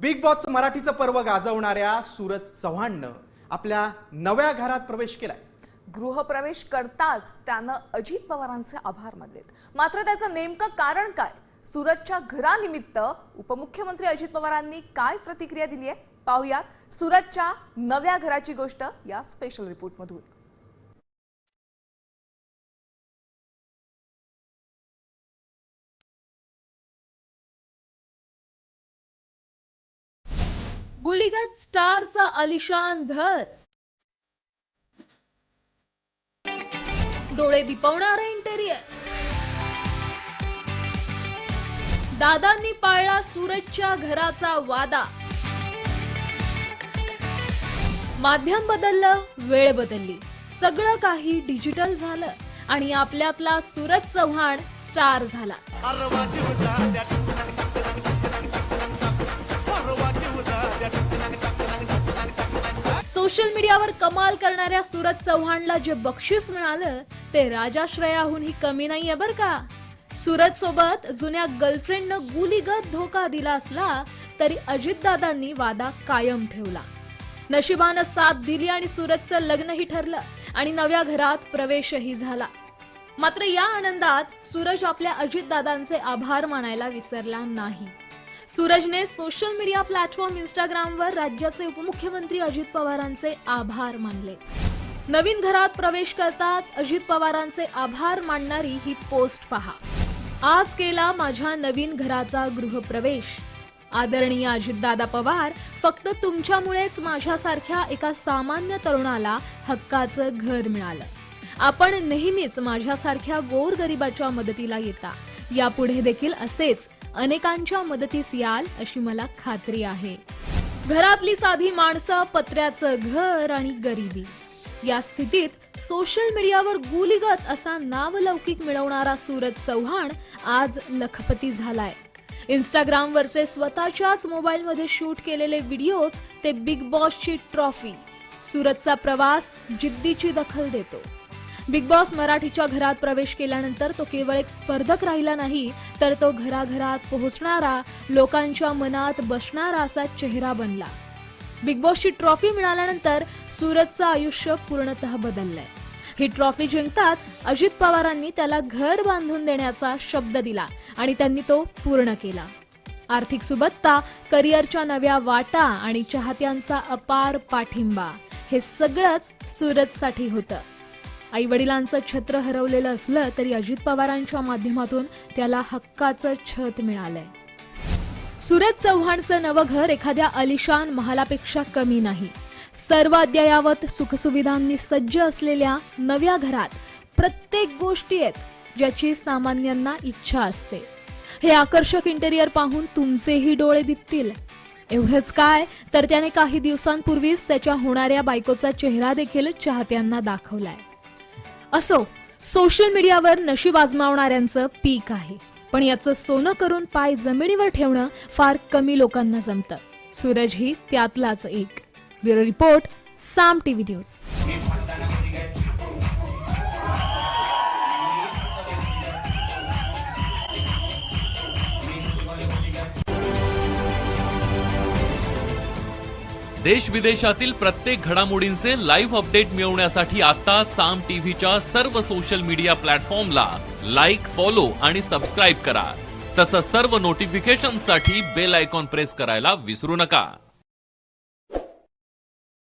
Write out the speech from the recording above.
Big boss मराठीचं पर्व गाजवणाऱ्या सूरज चव्हाणनं आपल्या नव्या घरात प्रवेश केलाय। गृहप्रवेश करताच त्यानं अजित पवारांचे आभार मानलेत। मात्र त्याचं नेमकं कारण काय? सूरजच्या घरानिमित्त उपमुख्यमंत्री अजित पवारांनी काय प्रतिक्रिया दिली आहे पाहूयात सूरजच्या नव्या घराची गोष्ट या स्पेशल रिपोर्टमधून। गुलीगत स्टारचं आलिशान घर, डोळे दिपवणारं इंटेरियर, दादांनी पाळला सूरजच्या घराचा वादा। माध्यम बदललं, वेळ बदलली, सगळं काही डिजिटल झालं आणि आपल्यातला सूरज चव्हाण स्टार झाला। सोशल मीडियावर कमाल करणाऱ्या सूरज चव्हाणला जे बक्षीस मिळालं ते राजाश्रयाहूनही कमी नाहीये बरं का। सूरज सोबत जुन्या गर्लफ्रेंडनं गुलीगत धोका दिला असला तरी अजितदादांनी वादा कायम ठेवला। नशिबानं साथ दिली आणि सूरजचं लग्नही ठरलं आणि नव्या घरात प्रवेशही झाला। मात्र या आनंदात सूरज आपल्या अजितदादांचे आभार मानायला विसरला नाही। सूरजने सोशल मीडिया प्लॅटफॉर्म इंस्टाग्रामवर राज्याचे उपमुख्यमंत्री अजित पवारांचे आभार मानले। नवीन घरात प्रवेश करताच अजित पवारांचे आभार मानणारी ही पोस्ट पहा। आज केला माझ्या नवीन घराचा गृहप्रवेश। आदरणीय अजितदादा पवार, फक्त तुमच्यामुळेच माझ्यासारख्या एका सामान्य तरुणाला हक्काचं घर मिळालं। आपण नेहमीच माझ्यासारख्या गोरगरिबाच्या मदतीला येता। यापुढे देखील असेच अनेकांच्या मदतीस याल अशी मला खात्री आहे। घरातली साधी माणसं, पत्र्याचं घर आणि गरिबी या स्थितीत सोशल मीडियावर गुलीगत असा नावलौकिक मिळवणारा सूरज चव्हाण आज लखपती झालाय। इंस्टाग्रामवरचे स्वतःच्याच मोबाईलमध्ये शूट केलेले व्हिडिओज ते बिग बॉसची ट्रॉफी, सूरजचा प्रवास जिद्दीची दखल देतो। बिग बॉस मराठीच्या घरात प्रवेश केल्यानंतर तो केवळ एक स्पर्धक राहिला नाही, तर तो घराघरात पोहोचणारा, लोकांच्या मनात बसणारा असा चेहरा बनला। बिग बॉसची ट्रॉफी मिळाल्यानंतर सूरजचं आयुष्य पूर्णतः बदललंय। ही ट्रॉफी जिंकताच अजित पवारांनी त्याला घर बांधून देण्याचा शब्द दिला आणि त्यांनी तो पूर्ण केला। आर्थिक सुबत्ता, करिअरच्या नव्या वाटा आणि चाहत्यांचा अपार पाठिंबा हे सगळंच सूरजसाठी होतं। आई वडिलांचं छत्र हरवलेलं असलं तरी अजित पवारांच्या माध्यमातून त्याला हक्काचं छत मिळालंय। सूरज चव्हाणचं नवं घर एखाद्या आलिशान महालापेक्षा कमी नाही। सर्व अद्ययावत सुखसुविधांनी सज्ज असलेल्या नव्या घरात प्रत्येक गोष्टी आहेत ज्याची सामान्यांना इच्छा असते। हे आकर्षक इंटेरियर पाहून तुमचेही डोळे दिपतील। एवढंच काय, तर त्याने काही दिवसांपूर्वीच त्याच्या होणाऱ्या बायकोचा चेहरा देखील चाहत्यांना दाखवलाय। असो, सोशल मीडियावर नशीब आजमावणाऱ्यांचं पीक आहे, पण याचं सोनं करून पाय जमिनीवर ठेवणं फार कमी लोकांना जमतं। सूरज ही त्यातलाच एक। ब्युरो रिपोर्ट, साम टीव्ही न्यूज। देश विदेशातील प्रत्येक घडामोडींचे लाईव्ह अपडेट मिळवण्यासाठी आता साम टीव्हीच्या सर्व सोशल मीडिया प्लॅटफॉर्मला लाईक, फॉलो आणि सबस्क्राईब करा। तसंच सर्व नोटिफिकेशनसाठी बेल आयकॉन प्रेस करायला विसरू नका।